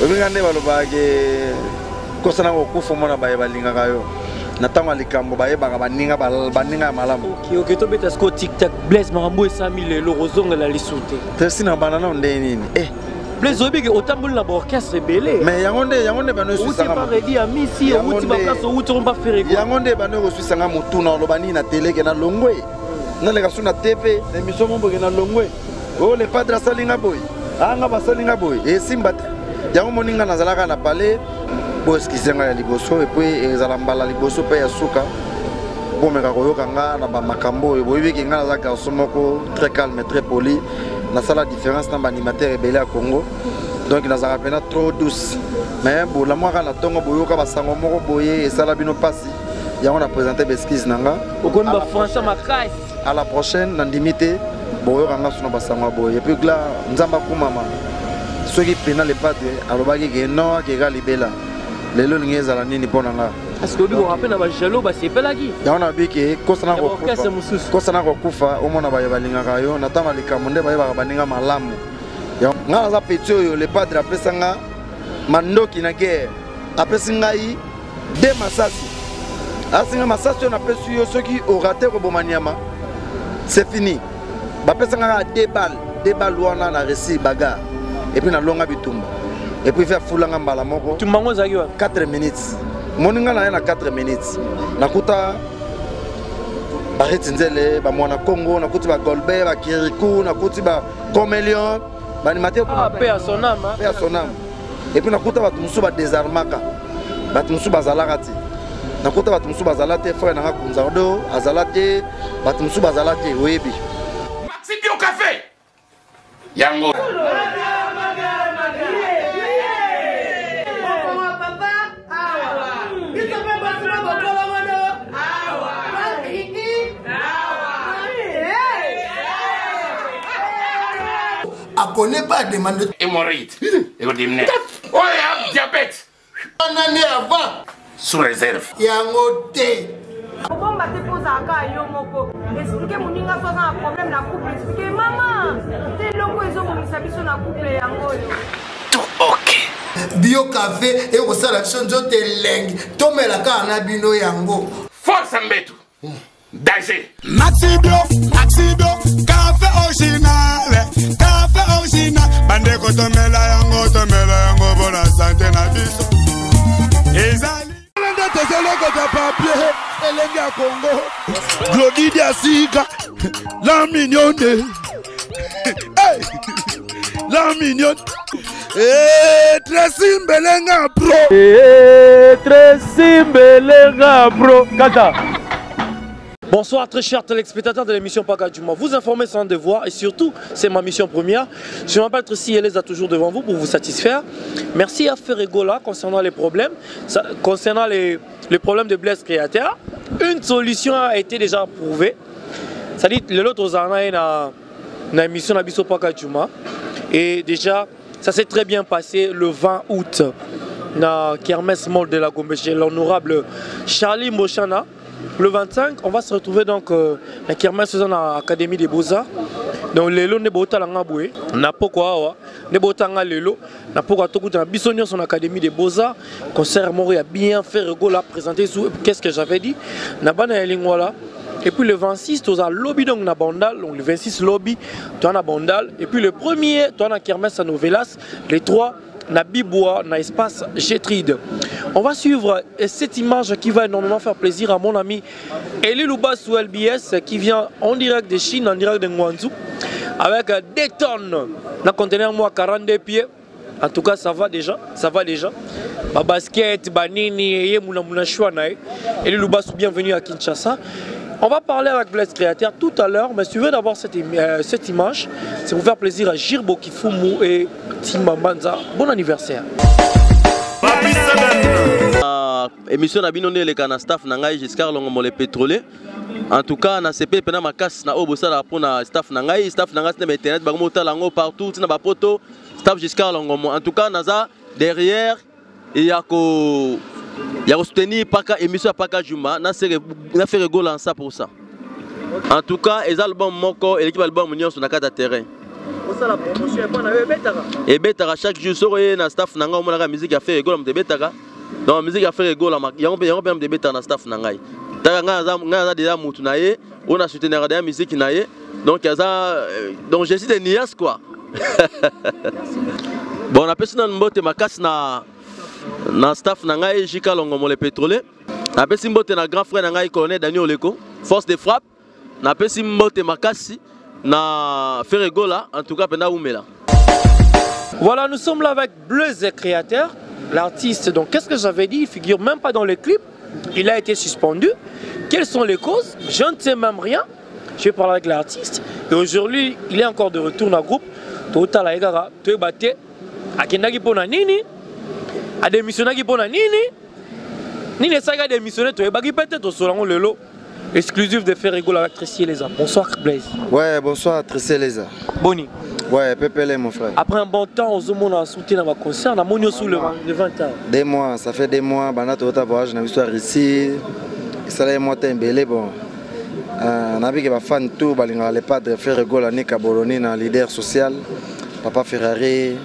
Obingande balobage kosana ko kufa mona baye balinga kayo. Natama likambo baye baninga malamu. OK, to beta sko TikTok Blaise Marambo 100 000 rozonga la lisute. Tesi na banana nde nini? Blaise obige otambula na orchestre belé. Mais yangonde bano susanga. Uti paredi a misi uti ba place uti on ba faire quoi. Yangonde bano susanga mutuna lobani na télé ke na longwe. Na lega suna TV, émission mombo ke na longwe. Oh le padre salinga boy. Anga basalinga boy. E simba. Yango moninga nazalaka na palais. Boskisenga ya liboso et puis ezalambala liboso pe ya suka. Bomeka koyoka nga na ba makambo e boyebi ki nga za garçon moko très calme, très poli. Na sala différence na animateur ebele à Congo. Donc na za pena trop douce. Mais bon la moi na tongo boyoka basango moko boye et sala bino pasi. Yango na présenter beskiz nanga. Okoni ba François Makai. À la prochaine na limité boyoka nga suna basango boye. Et puis là nzamba kumama. Ceux qui prennent les pattes alobaki ke non ke ga libela. Lelo ngeza la nini pona nga. Est-ce que vous rappelez na ba jalo ba sepelaki? Yaona biki kosana ko kufa. Kosana ko kufa omona ba yabalinga kayo natama likamonde ba baninga malamu. Nga za petio yo le padre apesanga mandoki na guerre. Apesingai de masasi. Asinga masasi na pesu yo soki au raté ko bomaniama. C'est fini. Ba pesanga 2 balles wana na resi bagarre. Et puis na longa bitumba. Et puis faire foulanga mbala moko. Tu mango za 4 minutes. Moninga na 4 minutes. Nakuta Baretinzele, ba mwana Congo, nakuti ba Golbert, ba Kirikou, nakuti ba Comelion, ba animateur paix à son âme. Paix à son âme. Et puis nakuta ba tumusu ba désarmaka. Ba tumusu ba zalakati. Nakuta ba tumusu ba zalate frère nanga Kunzardo, azalate, ba tumusu ba zalate oyebi. Maxi Bio Café. Yango. On connaît pas demande hémorroïde. Et vous dites, oh, il y a diabète. Un année avant. Sous réserve. Il y a un hôtel. Comment va te poser à cas Yomoko? Expliquez mon ninga pas un problème na couple. Expliquez maman. T'es longo ils ont mis sa mission na couple yango. Tout ok. Bio café et au salon de lengue. Tomé la car na bino yango. Force Mbetu. Danger. Maxi Bio, café original. Café original. Bande ko tomela yango pour la santé na biso. Ezali. Papier, Elengi à Congo, Glodidia Sika, la mignonne, la mignonne, Tracy Mbelenga Pro, Tracy Mbelenga Pro, Kata. Bonsoir très chers téléspectateurs de l'émission Paka du mois. Vous informer sans devoir et surtout, c'est ma mission première. Je m'appelle Tracy Eleza toujours devant vous pour vous satisfaire. Merci à Ferregola concernant les problèmes, concernant les problèmes de Blaise Créateur. Une solution a été déjà approuvée. C'est-à-dire que l'autre aux années na émission Nabiso Paka du mois. Et déjà, ça s'est très bien passé le 20 août. Na Kermesse Mall de la Gombe chez l'honorable Charlie Mochana. Le 25, on va se retrouver donc à Kermesse dans l'Académie des Beaux-Arts. Donc, lelo ne bota langa boué, na pourquoi ne bota nga lelo, na pourquoi tout na bisonnion son Académie des Beaux-Arts, concert Mori a bien fait Rego l'a présenté sous qu'est-ce que j'avais dit, na bana lingwala. Et puis le 26, tu as lobby donc na Bandal, donc le 26 lobby, tu as na Bandal. Et puis le premier, tu as na Kermesse à Novelas, les 3 na Bibois, na espace Gétride. On va suivre cette image qui va énormément faire plaisir à mon ami Eli Lubassou LBS qui vient en direct de Chine, en direct de Nguanzhou, avec des tonnes dans conteneur moi 42 pieds. En tout cas, ça va déjà, ça va déjà. Ba basket, ba nini, yemuna chouanae. Eli Lubassou, bienvenue à Kinshasa. On va parler avec Blaise Créateur tout à l'heure, mais si vous voulez d'abord cette image, c'est pour faire plaisir à Girbo Kifumu et Tima Banza. Bon anniversaire. Émission Nabinone le kana staff nangai Giscard Longomo le pétrolier. En tout cas, na CP pena makas na obosala pour na staff nangai na internet ba mota lango partout na ba poto staff Giscard Longomo. En tout cas, naza derrière il y a ko soutenir Paka émission Paka Juma na fait rigolo en ça pour ça. En tout cas, les albums moko et l'équipe album union sur na carte terrain. la promotion pour na betaka. Et betaka chaque jour sur na staff nanga on la musique a fait rigolo me betaka. Donc la musique a fait rigolo yango me betaka na staff nanga. Tanga nga déjà mutu na ye, on a soutenu la musique na ye. Donc donc je suis de Nias quoi. Bon on a personne mbote makasi na staff nanga et Jika Longomo le pétrolier. Na pesi mbote na grand frère nanga colonel Daniel Oleko, force de frappe. Na pesi mbote makasi na Ferregola, en tout cas pena Oumela. Voilà, nous sommes là avec Blaise Créateur, l'artiste. Donc qu'est-ce que j'avais dit? Il figure même pas dans le clip. Il a été suspendu. Quelles sont les causes? Je ne sais même rien. Je vais parler avec l'artiste. Et aujourd'hui, il est encore de retour dans le groupe. Total Aigara, tu es batté. A Kendaki Pona Nini. A démissionné Pona Nini. Nini Saga démissionné, tu es battu peut-être au Solango Lelo. Exclusif de faire rigoler avec Tracy Leza. Bonsoir Blaise. Ouais, bonsoir Tracy Leza. Boni. Ouais, Pépélé mon frère. Après un bon temps, on a soutenu dans ma concert, on a monté sous le 20 ans. 2 mois, ça fait 2 mois, on a tout voyage, on a histoire ici. Ça a été un belé bon. On a vu que les fans tout, les padres faire rigoler Nika Boloni, le leader social, Papa Ferrari,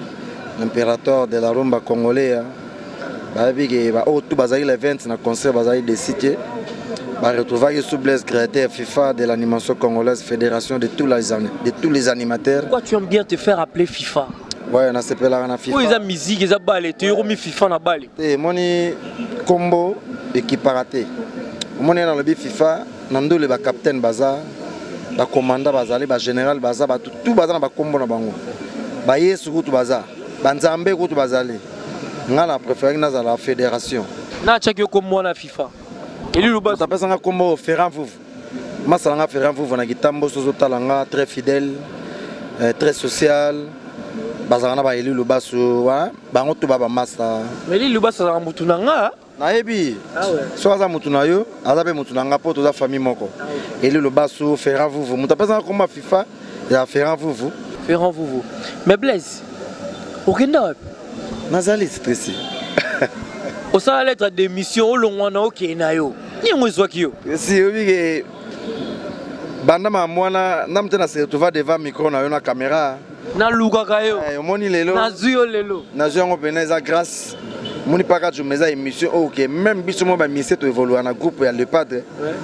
l'impérateur de la rumba congolais. On a vu que tout l'event, le concert, des cités. Retrouver sous Blaise Créateur FIFA de l'animation congolaise, fédération de tous les animateurs. Pourquoi tu aimes bien te faire appeler FIFA? Ouais, on a s'appelé la FIFA. Oui, ils ont musique, ils ont balé, tu as mis FIFA na balé. Mon combo équipe raté. Mon dans le FIFA, nando le capitaine Baza, le commandant Bazali, le général Baza, tout Baza na combo na bango. Ba yesu tout Baza, banzambe tout Bazali. On a préféré dans la fédération. Na check yo comme moi na FIFA. Et lui, ça passe un combo Ferrand Fouf. Moi, ça a Ferrand Fouf, on a Gitambo, Sozotalanga, très fidèle, très social. Bazarana ba élu le bas sur bango to baba massa. Mais lui le bas ça mutunanga. Na ebi. Ah ouais. Soit za mutunayo, azabe mutunanga poto za famille moko. Élu le bas sur Ferrand Fouf. Muta passe un combo FIFA, ya Ferrand Fouf. Ferrand Fouf. Mais Blaise. Okenda. Nazali stressé. Au sein de la lettre d'émission, au long wana okenayo. Ni mwezwa kiyo. Si obi ke banda ma mwana namtena se retrouva devant micro na yo na caméra. Na luka kayo. Omoni lelo. Na zuyo lelo. Na zuyo ngo peneza grâce. Moni paka tu meza émission OK même biso mo ba mission to évoluer na groupe ya le padre.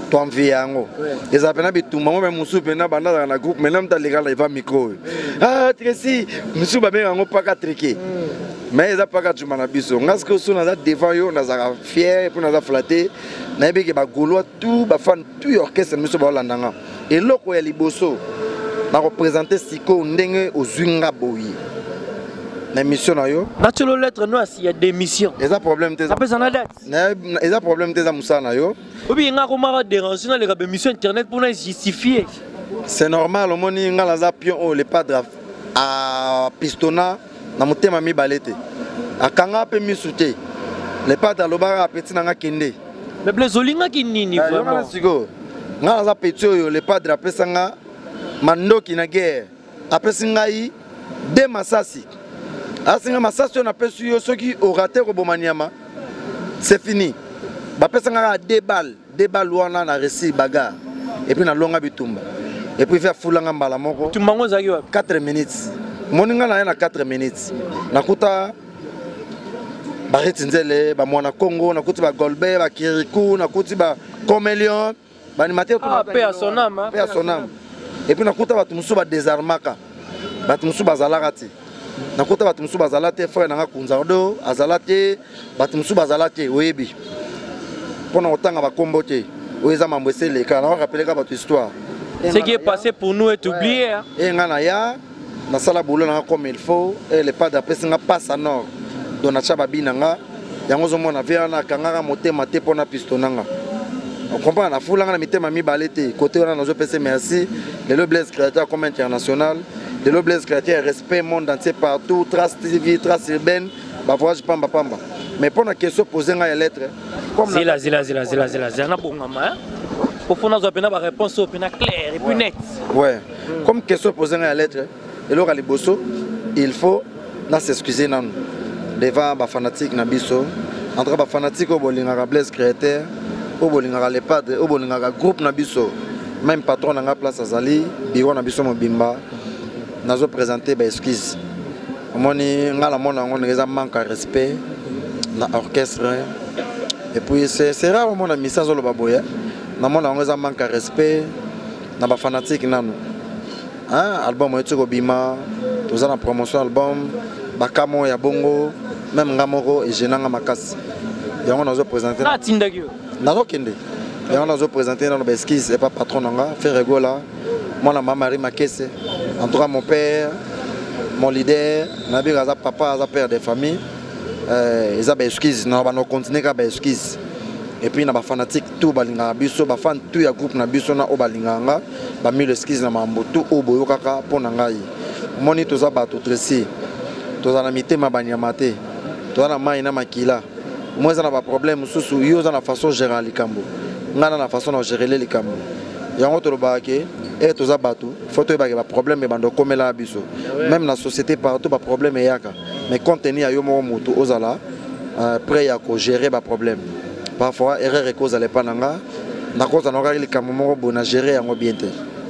To envie yango. Eza pena bitumba mo même musu pena banda na groupe maintenant ta legal devant micro. Ah Tracy, musu ba benga ngo paka triquer. Mais ils n'ont pas qu'à jouer à biso. Parce que si on a devant eux, on a fier, on a flatté. On a vu que les Gaulois, tout les fans, tout l'orchestre, nous sommes là. Et là, quand il y a les bosso, on a représenté Siko Ndenge aux Zunga Boyi. La mission là yo. Naturellement lettre noire s'il y a des missions. Ils ont problème tes. Ça peut s'en aller. Ils ont problème tes amusa na yo. Ou bien nga comment déranger dans les émissions internet pour nous justifier. C'est normal, au moni nga la zapion les padres à pistona. Na mutema mi balete akanga pe mi souté les padres lobara petit nanga kende mais Blaise olinga ki nini vraiment sigo nga za petit yo les padres apesanga mandoki na guerre apesi ngai de masasi asinga masasi na pesu yo soki au raté robomaniama c'est fini ba pesanga 2 balles wana na resi bagarre et puis na longa bitumba et puis faire fulanga mbala moko tumbango zaki wa 4 minutes moninga na 4 minutes nakuta bareti nzele ba mwana Congo nakuti ba Golbe ba Kirikou nakuti ba Comelion ba animateur tout paix à son âme et puis nakuta ba tumusu ba désarmaka ba tumusu ba zalakati nakuta ba tumusu ba zalate frère nanga Kunzardo azalate ba tumusu ba zalate oyebi pona otanga ba kombote oyeza mambwesele kana on rappeler ka ba histoire ce qui est passé pour nous est oublié hein et ngana ya na sala boulot na comme il faut et les pas d'après singa passe à nord dona chaba binanga yango zo mona via na kangaka motema te pona pistonanga on comprend na fulanga na mitema mi balete côté on a zo pese merci le Blaise Créateur comme international le Blaise Créateur respect monde entier partout trace TV trace urbaine ba voyage pamba mais pour la question poser nga lettre comme zila na bongama pour faire nos opinions réponse opinion claire et puis net ouais comme question poser nga lettre et là, il faut s'excuser devant les fanatiques Nabiso, entre les fanatiques au Bolingara Blaise Créateur, au Bolingara les padres, au Bolingara groupe Nabiso, même patron dans la place Azali, bureau Nabiso Mobimba, nazo présenter ba excuse omoni ngala mona ngone eza manque de respect na orchestre et puis c'est rare mona message lo baboya na mona ngo eza manque de respect na ba fanatique nanu hein album etu ko bima toza na promotion album bakamo ya bongo même ngamoko et jenanga makasi yango nazo présenter na tindaki nazo kende yango nazo présenter na ba excuse et pas patron nanga faire rigola moi na Marie Makese en tout cas mon père mon leader nabi gaza papa za père de famille ils a ba excuse na ba no continuer ka ba excuse et puis na ba fanatique tout balinga biso ba fan tout ya groupe na biso na o balinganga ba mille excuse na mambo tout o boyo kaka pona ngai moni to za ba to tresser to za na mitema banyamate to na mai na makila moi za na ba problème susu yo za na façon gérer likambo ngana na façon na gérer les likambo yango to ba ke et to za batu faut to ba ke ba problème bando komela biso même na société partout ba problème yaka mais contenu ayo mo mutu ozala prêt ya ko gérer ba problème parfois erreur et cause à l'épananga na cause na ngari likambo mo bona gérer yango bien te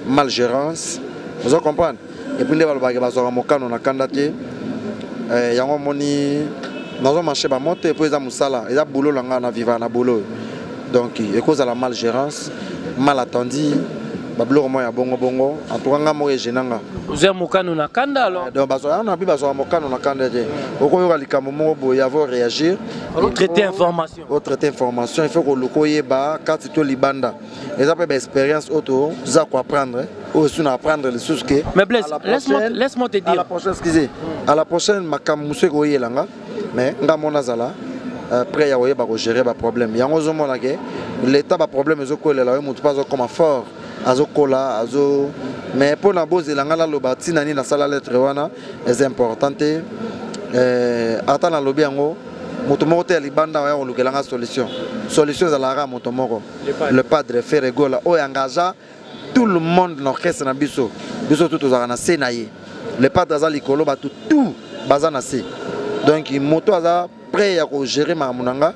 mal gérance vous comprenez et puis ndeba ba ke ba zo mokano na kandate yango moni nazo marché ba monte et puis za musala eza boulot langa na vivre na boulot donc et cause à la mal gérance mal attendu bablo mo ya bongo bongo en tout cas ngamo ejenanga vous êtes mokano na kanda alors donc bazo na bi bazo mokano na kanda je okoyoka likambo mo bo yavo réagir traiter information il faut que le koyeba quand to libanda et ça peut be expérience auto za quoi apprendre ou si on apprendre les choses que mais Blaise laisse-moi te dire à la prochaine excusez à la prochaine makam musse ko yelanga mais ngamo nazala après ya oyeba ko gérer ba problème yango zo mona ke l'état ba problème zo ko lela mutu pas comme fort azo kola azo mais pour na bozelanga la lobati nani na sala lettre wana est importante ata na lobi yango mutu moko te libanda ya ko lukelanga solution za la ra mutu moko le padre Ferregola o engagea tout le monde dans l'orchestre na biso tout za na senaye le padre za likolo ba tout bazana se donc moto aza prêt à gérer ma munanga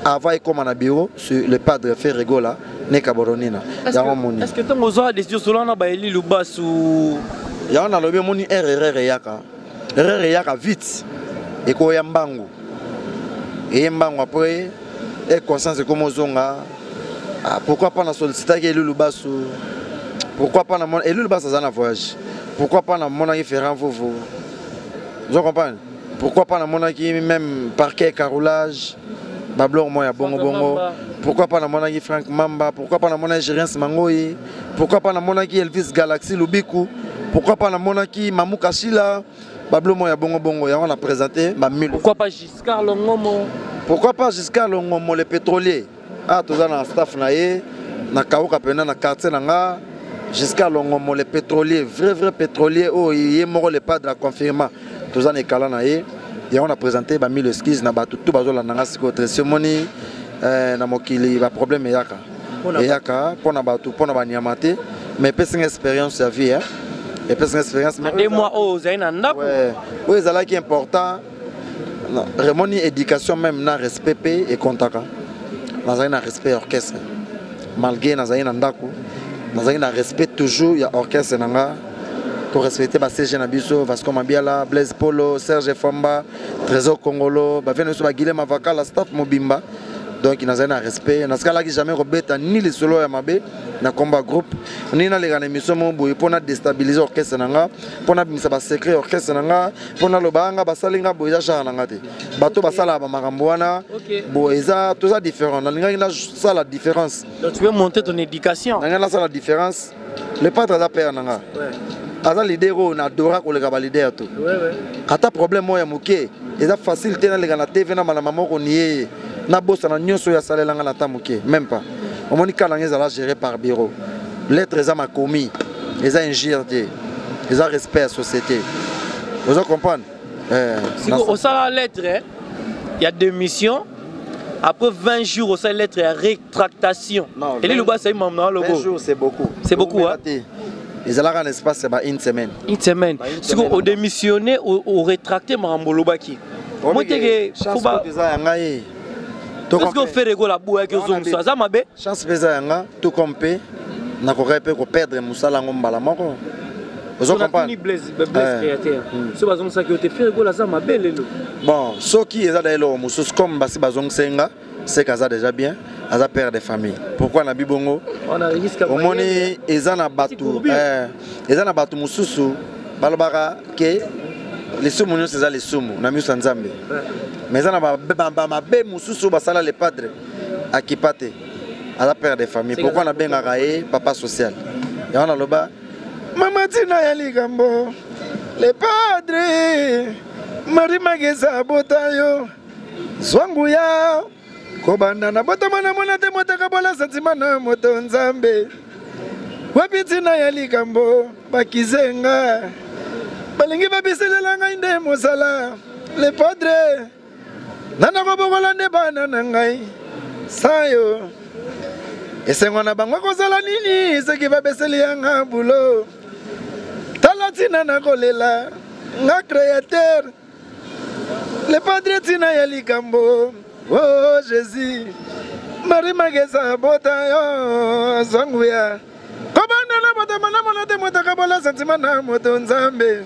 avant et comme na bureau sur le padre Ferregola neka boronina est-ce que tu as des décisions selon na ba eli lubasu ya na lobi moni erreur yaka vite et ko yambango et mbango après et conscience comme zonga pourquoi pas na solliciter que eli lubasu pourquoi pas na mon eli lubasu za na voyage pourquoi pas na mon différent vous comprends pourquoi pas na mon même parquet carrelage Bablo moi ya bongo bongo pourquoi pas na monaki Frank Mamba pourquoi pas na monaki Gérance Mangoyi pourquoi pas na monaki Elvis Galaxy Lubiku pourquoi pas na monaki Mamou Kashila Bablo moi ya bongo bongo ya on a présenté ba mille pourquoi pas Giscard Longomo le pétrolier toza na staff na ye na kaoka pena na quartier nanga Giscard Longomo le pétrolier vrai pétrolier ye moko le padre a confirmé toza na kala na ye et on a présenté ba mille skis na ba tout bazola nanga siko tresomoni na mokili ba problème yaka pona ba tout pona ba nyamate mais personne expérience ya vie et personne expérience mais des mois zaina ndako ouais ezala qui important remoni éducation même na respect et contaka na zaina respect orchestre malgré na zaina ndako na zaina respect toujours ya orchestre nanga pour respecter ba CG na biso Vasco Mabiala Blaise Polo Serge Famba Trésor Congolo ba venu so ba Guilhem Avaka la staff mobimba donc il a un respect na skala qui jamais robeta ni les solo ya mabe na combat groupe ni na les gana émission mo boy pour na déstabiliser orchestre nanga pour na bimisa ba secret orchestre nanga pour na lobanga ba salinga boy za jana ngate bato ba sala ba makambo wana boy za tout ça différent na linga na ça la différence donc tu veux monter ton éducation na ça la différence le padre da père nanga aza leader na dora ko le ka ba leader to ata problème moya moké eza facilité na le na TV na mala mamoko nié na bossa na nyonso ya salelanga na tamuke même pas omoni kala ngeza la géré par bureau lettre eza ma commis eza ingéré eza respect à société vous comprenez si au sala lettre il y a deux missions après 20 jours au sala lettre ya rétractation et les loba ça il m'a logo 20 jours c'est beaucoup hein ils allaient en espace c'est une semaine si au démissionner au rétracter marambo lobaki moi tege faut ba parce que Ferregola la boue que zone ça za mabe chance pesa yanga tout compé na ko perdre musala ngombala moko Vous comprenez? Bon, ceux qui sont là, comme Bassi Bazong Senga, c'est qu'ils sont déjà bien, ils sont père de famille. Pourquoi na bibongo? Au moins, ils ont battu, ils ont battu Moussousou, balobara que les soumons c'est ça les soumons, na mieux Nzambe. Mais ils ont battu Moussousou, basala les padres, à Kipate, ils sont père de famille. Pourquoi na ben araé papa social? Et on a le bas. Maman Tina Yaligambo, les padres, Marie Magesa Botayo, Zwanguya, Kobanda, Botamana Monate Motakabola Santimana Motonzambe, Wapitina Yaligambo, Bakizenga, Balingi Babiselanga Inde Mosala, les padres, Nana Bobolande Bananangai, Sayo, et c'est mon abangwa kozala nini, ce qui va baisser les yanga boulot. Talatina na kolela, nga créateur. Le padre tina yali kambo, oh Jésus. Marie Magesa bota yo, Zwanguya. Kobanda na bota mana monate motakabola sentiment na moto Nzambe.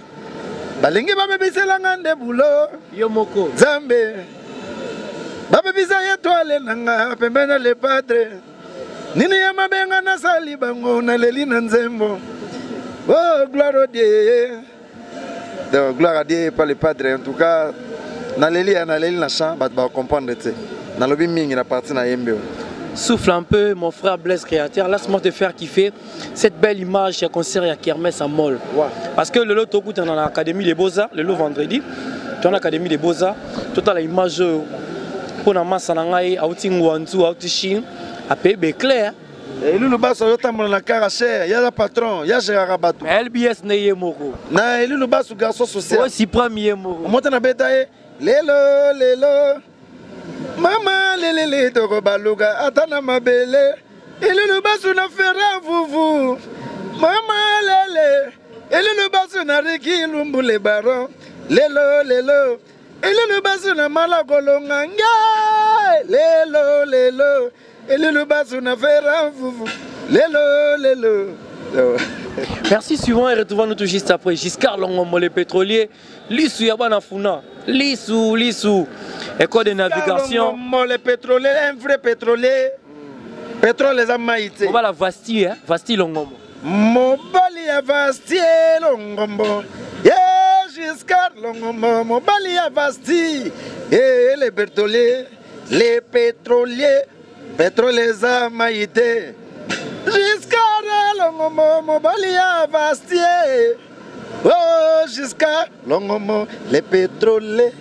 Balingi babebisela ngande boulot. Yo moko. Nzambe. Babebisa étoile nanga, pembena le padre. Nini ya mabenga na sali bango na leli na nzembo. Oh, gloire à Dieu. Donc, gloire à Dieu par le Padre. En tout cas, na leli na chant, bah comprendre tu. Na lobi mingi na partie na yembe. Souffle un peu, mon frère Blaise Créateur. Laisse-moi te faire kiffer cette belle image à concert à Kermesse à Moll. Ouais. Parce que le lot au dans l'Académie des Beaux-Arts, le lot vendredi, dans l'Académie des Beaux-Arts, toute la image pour la masse en anglais, à Outingouantou, à Outichin, à PB clair. Et lui, le bas, il y a caractère, il y a le patron, il y a Gérard Batou. LBS n'est pas moko. Na, lui, le bas, c'est garçon social. Oui, si premier moko. On monte dans la bétail, lélo, lélo. Maman, lélé, toko baluga, atana ma belle. Et lui, le bas, on a fait un vous. Maman, lélé. Et lui, le bas, on a riki, l'umbu, les barons. Lélo, lélo. Et lui, le bas, on a malagolonga. Lélo, lélo. Et le bas, on a fait un vous. Lélo. Merci, suivant et retrouvons-nous tout juste après. Giscard Longomo, les pétroliers. Lissou Yabana Funa. Lissou. École de navigation. Longomo, les pétroliers, un vrai pétrolier. Pétrole les amaïtés. On va la Vasti, hein? Vasti Longomo. Mobali à Vasti Longomo. Yeah, Giscard Longomo, Mobali à Vasti. Et les pétroliers, pétrole les amaïtés. Giscard Longomo, Mobali à Vasti. Oh, Giscard Longomo, les pétroliers.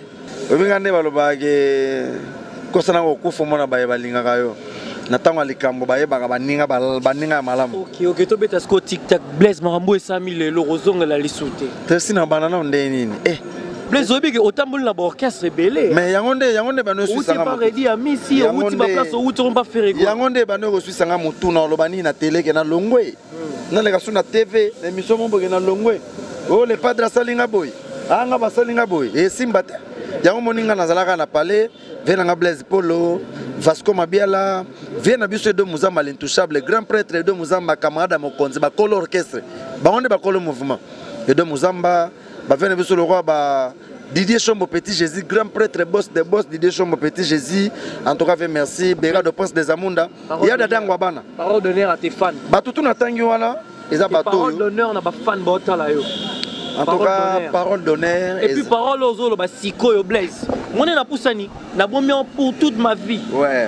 Regardez, kosana okufu mona baye balinga kayo natanga likambo baye baninga malamu. Ok to beta sko TikTok Blaise Marambo et 100 000 le rozonga la lisute tesi na banana ndé nini Blaise obi ke otamboli na orchestre belé mais yangonde bano suisanga mo ready a misi outi ba place outi on ba faire quoi yangonde bano suisanga mutuna lobani na télé ke na longwe na le kasu na TV émission mombo ke na longwe oh le padre salinga boy anga basalinga boy et simbate yango moninga nazalaka na palais venanga Blaise Polo Vasco Mabiala viena biso de Muzamba l'intouchable grand prêtre de Muzamba camarade Mokonzi ba kolo orchestre ba onde ba kolo mouvement et de Muzamba ba viena biso le roi ba Didier Chombo Petit Jésus grand prêtre boss Didier Chombo Petit Jésus en tout cas merci Béra de Prince des Amunda ya dadangwa bana parole d'honneur à tes fans ba tutu na tangi wana eza bato parole d'honneur na ba fan ba otala yo. En tout cas, parole d'honneur. Et puis parole aux autres, Siko et Blaise. Moi, je suis na bombi pour toute ma vie. Ouais.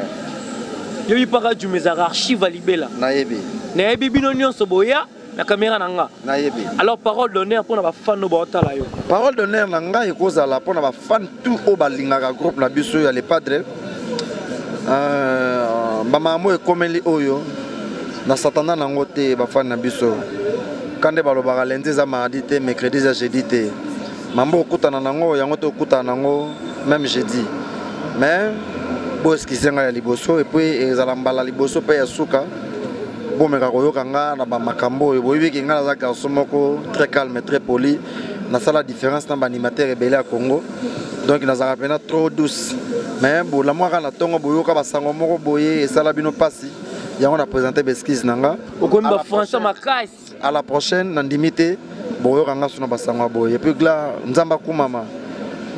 Je suis pas du mes archives à Libela. Naïbi. Naïbi binonion soboya, la caméra nanga. Naïbi. Alors parole d'honneur pour na fan no bota la yo. Parole d'honneur nanga et cause la pour na fan tout au balinga groupe na biso ya les padres. Mama mo e komeli oyo. Na satana nango te ba fan na biso. Quand les balobara lundi za mardi te mercredi za jeudi te mambo okutana nango yango te okutana nango même jeudi mais bo eskisenga ya liboso et puis ezala mbala liboso pe ya suka bo meka koyoka nga na ba makambo e boyebi ki nga za garçon moko très calme très poli na sala différence na ba animateur rebelle à Congo donc nazaka pena trop douce mais bo la mwaka na tongo boyoka ba sango moko boye esala bino pasi yango na présenter beskis nanga okomba français makasi. À la prochaine, Nandimité, boyoka nga suna basango boye. Et puis là, nzamba kumama.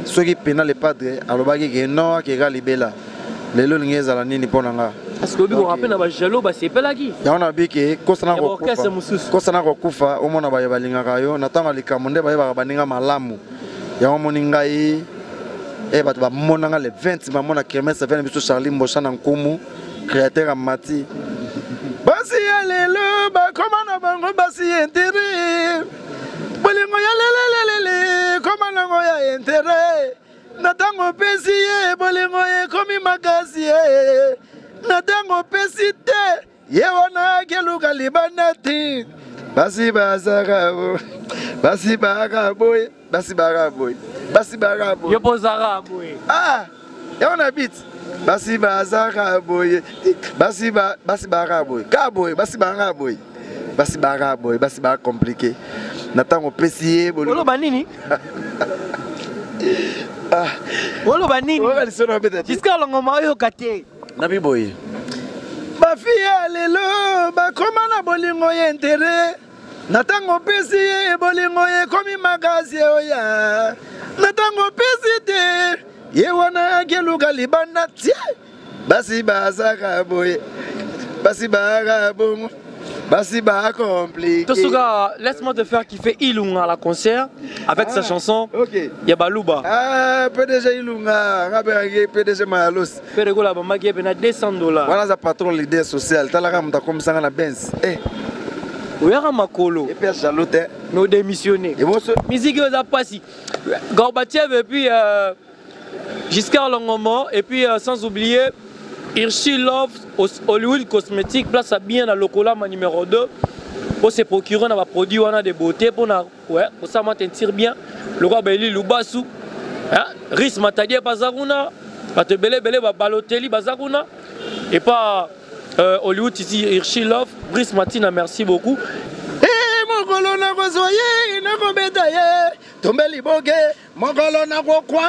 Ceux qui pena le padre, alobaki ke no akeka libela. Lelo lingi ezala nini pona nga. Parce que vous rappelez na ba jalo ba sepelaki. Ya ona biki kosana ko kufa. Kosana ko kufa omona ba balingaka yo natanga likambo nde ba baninga malamu. Ya omoni ngai bato ba monanga le 20 ba mona kermesse vene biso Charlie Mboshana Nkumu créateur à Mati. Basi ya lelo ba komana bango basi intérêt. Bolingo ya lelelelele komana ngo ya intérêt. Natango pesi ye bolingo ye komi makasi ye. Natango pesi te ye wana keluka libana ti. Basi bazarabo. Basi baraboy. Basi baraboy. Basi baraboy. Yo pozaraboy. Ah, ya on habite. Basi bazaraboy. Basi baraboy. Kaboy, basi baraboy. Basi baraboy, basi ba compliqué. Natango pesi ye bolingo. Olo banini? Olo banini? Jusqu'à l'ongoma yo kate. Nabi boy. Ba fille lelo ba komana bolingo ye intérêt. Natango pesi ye bolingo ye komi makasi oya. Natango pesi te ye wana keluka libanda tie. Basi bazaka boy. Basi barabongo. Basi ba compliqué. Tosuga, laisse-moi te faire kiffer Ilunga à la concert avec sa chanson Yabaluba. Ah, PDG Ilunga, ngabenge PDG Mayalos. Ferego la bamba qui est pena $200. Voilà sa patron l'idée sociale. Talaka mta comme ça na Benz. Eh. Oyara makolo. Et puis jaloute. Nous démissionner. Musique aux apasi. Gorbatchev et puis Giscard Longomo et puis sans oublier Hirschi Love, Hollywood Cosmétique, place à bien à Lokolama numéro 2 pour se procurer un produit de beauté pour ça m'attentir bien. Le roi Beli Lubasu, Riz Matadier Bazaruna, Pate Bele Bele Balotelli Bazaruna et pas Hollywood ici Hirschi Love, Brice Matina, merci beaucoup. Mon colonne gozoye, na ko betaye, tombe liboke, mon colonne ko kwa,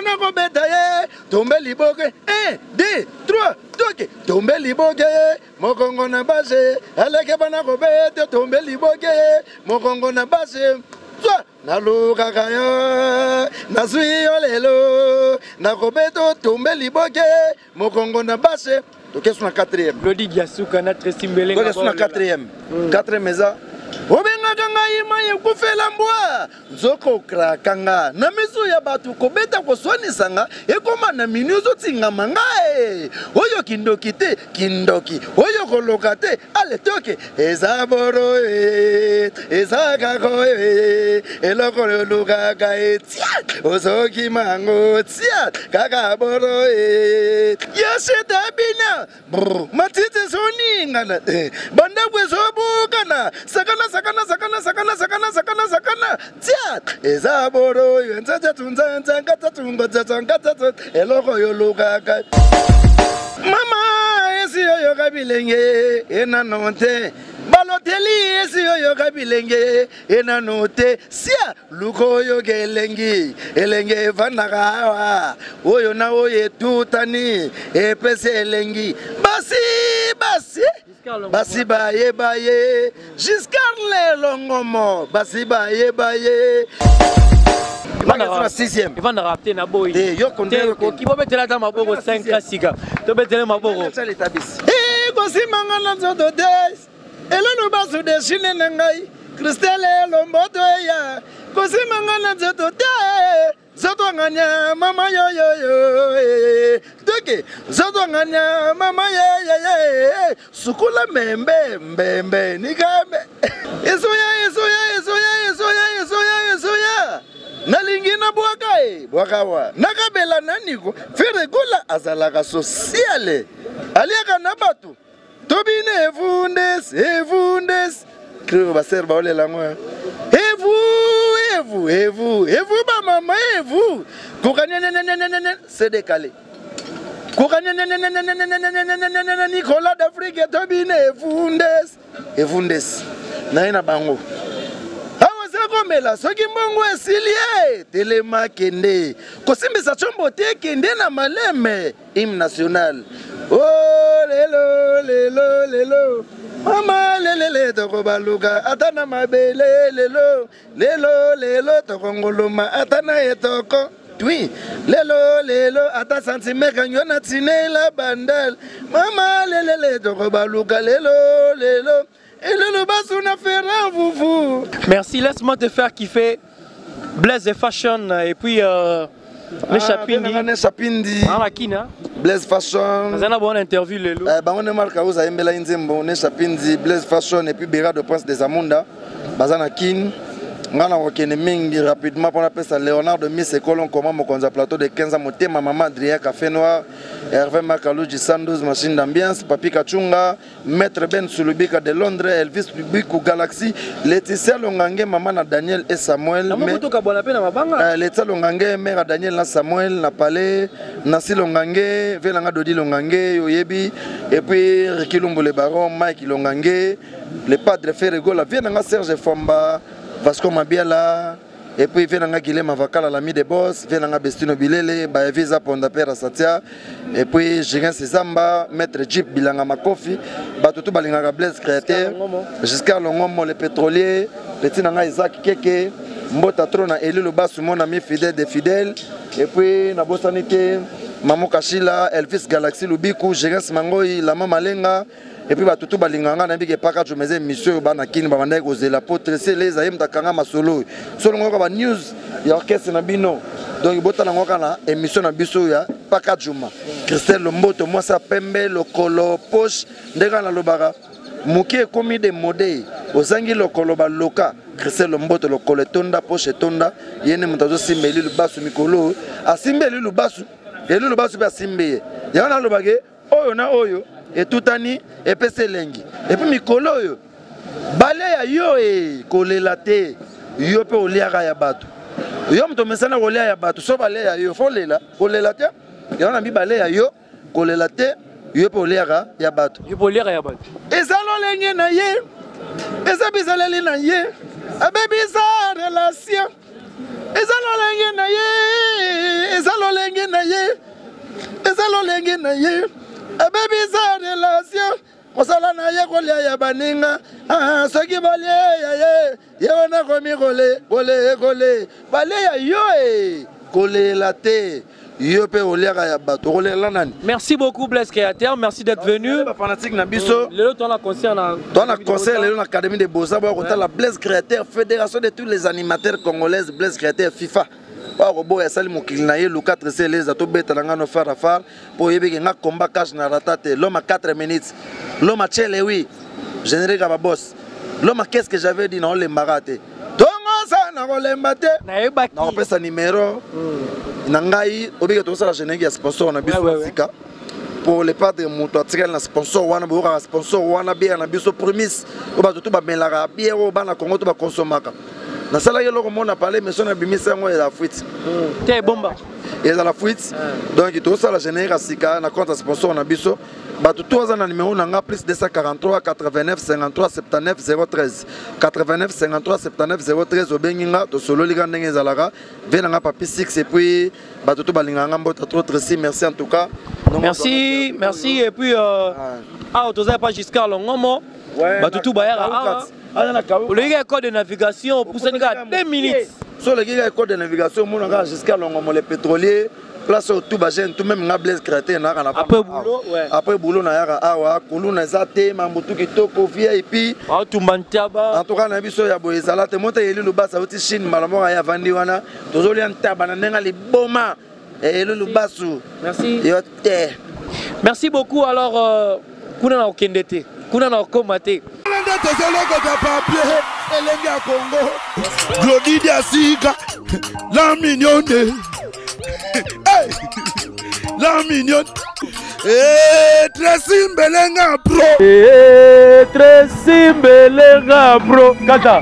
na ko betaye, tombe liboke, 1, 2, 3, toke, tombe liboke, mon kongo na base, aleke bana ko bete, tombe liboke, mon kongo na base, soit na luka kaya, na suyo lelo, na ko beto, tombe liboke, mon kongo na base. Donc, qu'est-ce qu'on a 4e? Lodi Giasuka, notre Simbele. Donc, qu'est-ce qu'on a 4e? 4e, ça. Obenga kanga imaye kufela mbwa nzoko krakanga na misu ya batu kobeta koswanisanga ekoma na minuzo tingama ngae oyo kindoki te kindoki oyo koloka te ale toke ezaboro ezakako eloko luka ka etia ozoki mango tia kakaboro yasheta bina matite soninga na banda kwesobukana sakana tia ezaboro yenza tunza ngata eloko yoluka mama esi yo kabilenge enanote baloteli esi yo kabilenge enanote sia luko yo gelengi elenge vanaka oyo na oye tutani epese elengi basi baye Giscard Longomo basi baye la 6e. Il va nous rappeler na boy. Qui va mettre la dame à bogo 5 classiques. Tu vas mettre ma bogo. Eh, kosi mangana zodo des. Elano basu de chine nangai. Christelle lomboto ya. Kosi mangana zodo des. Zodo nganya mama yo. Toke. Zodo nganya mama ye. Sukula membe nikambe. Esoya. Nalingi na bwakawa nakabela naniko feregola azalaka sociale aliaka na batu tobine evundes kiro baser baolela ngoya evu ba mama evu kokanya c'est décalé kokanya Nicolas d'Afrique tobine evundes naina bango komela soki mbongo esilie telema kende kosimbisa chombo te kende na maleme hymne national oh lelo lelo lelo mama lelele toko baluka atana mabele lelo lelo lelo toko ngoloma atana etoko oui lelo lelo ata santimeka nyona tinela bandal mama lelele toko baluka lelo lelo lelo basuna fera vuvu. Merci, laisse-moi te faire kiffer Blaise et Fashion et puis les Chapindi. Ah, la Kina. Blaise Fashion. On a une bonne interview lelo. On est marqué aux Aïmbela Nzembo, les Chapindi, Blaise Fashion et puis Béra de Prince des Amunda. Bazana Kin. On a mingi rapidement pour appeler ça Léonard de Miss et Colon comment mon plateau de 15 ans monté ma maman Adrien Café Noir Hervé Makalouji 112 machine d'ambiance Papi Kachunga Maître Ben Sulubika de Londres Elvis Biku Galaxy Laetitia Longange maman na Daniel et Samuel Laetitia Longange mère à Daniel na Samuel na Palais Nasi Longange Velanga Dodi Longange Yoyebi et puis Ricky Lumbo le Baron Mike Longange le padre Ferrego la Vienanga Serge Fomba Vasco Mabiala, et puis Venanga Guilhem Avakala, l'ami des boss, Venanga Bestino Bilele, Baevisa Pondapera Satia, et puis Jirin Sezamba, Maître Jeep Bilanga Makofi, Batutu Balinga Blaise Créateur, Giscard Longomo, le pétrolier, Petit Nanga Isaac Keke, Mbota Trona, Eli Lubasu, mon ami fidèle des fidèles, et puis Nabosanike, Mamo Kachila, Elvis Galaxy Lubiku, Jirin Smangoi, Lama Malenga, et puis tout balinganga na bike paka je mesé monsieur bana kin ba mandai ko zela potre c'est les ayem takanga masolo solo ngoka ba news ya orchestre na bino donc bota na ngoka na émission na biso ya paka juma Christelle Lomboto moi ça pembe le colo poche ndeka na lobaka mukie komi de modé ozangi le colo ba loka Christelle Lomboto le colo tonda poche tonda yene mutazo simbeli lubasu mikolo asimbeli lubasu elu lubasu ba simbe ya na lobage oyo na oyo et tout ani et pese lengi et puis mikolo yo bale ya yo e kolela te yo pe oliaka ya bato yo mto mesana kolela ya bato so bale ya yo folela kolela te ya na bi bale ya yo kolela te yo pe oliaka ya bato yo pe oliaka ya bato ezalo lengi na ye ezabizaleli na ye abebisa relation ezalo lengi na ye ezalo lengi na ye ezalo lengi na ye baby sa relation kosala na ye kolia ya baninga soki balie ya ye yona komi kole bale ya yo e kolela te yo pe oliaka ya bato kolela nani. Merci beaucoup Blaise Créateur, merci d'être venu. Ba fanatique na biso lelo ton concert na lelo na Académie des Beaux-Arts ba kota la Blaise Créateur, fédération de tous les animateurs congolais Blaise Créateur FIFA. Robo ya sali mokili na ye Luka Tressé les ato beta nga no far afar po yebeke nga combat cash na ratate l'homme à 4 minutes l'homme à chele oui générique ba boss l'homme qu'est-ce que j'avais dit non le marate tongo sa na kolemba te na yebaki na pesa numéro na ngai obeke to sala générique ya sponsor na biso sika pour les pas de moto atikal na sponsor wana bo ka sponsor wana bien na biso premise o ba to ba melaka bien o ba na Congo to ba consomaka na sala yelo comme on a parlé mais son abimisa ngo la fuite te bomba et dans la fuite donc tout ça la génère sika na compte sponsor na biso ba tout trois ans numéro na plus 243 89 53 79 013 89 53 79 013 obenginga to solo liga ndenge zalaka venanga papi 6 et puis ba tout balinganga mbota trop très merci en tout cas merci et puis tu as pas Giscard Longomo ba tout bayara le code de navigation pour ça 2 minutes. Sur le code de navigation, mon gars jusqu'à Longomo le pétrolier, place au tout bagène tout même Blaise Créateur na après boulot ouais. Après boulot na yara awa kuluna zate mambutu kitoko VIP. Tu mantaba. En tout cas na biso ya boyezala te monta yeli lubasa uti Chine malamo ya vandi wana tozoli antaba na nenga liboma et le lubasu. Merci. Yote. Merci beaucoup alors kuna na okendete. Kuna na okomate. Elengi ya Congo Glodidi Asika la mignonne la mignonne Tracy Mbelenga bro Tracy Mbelenga bro kata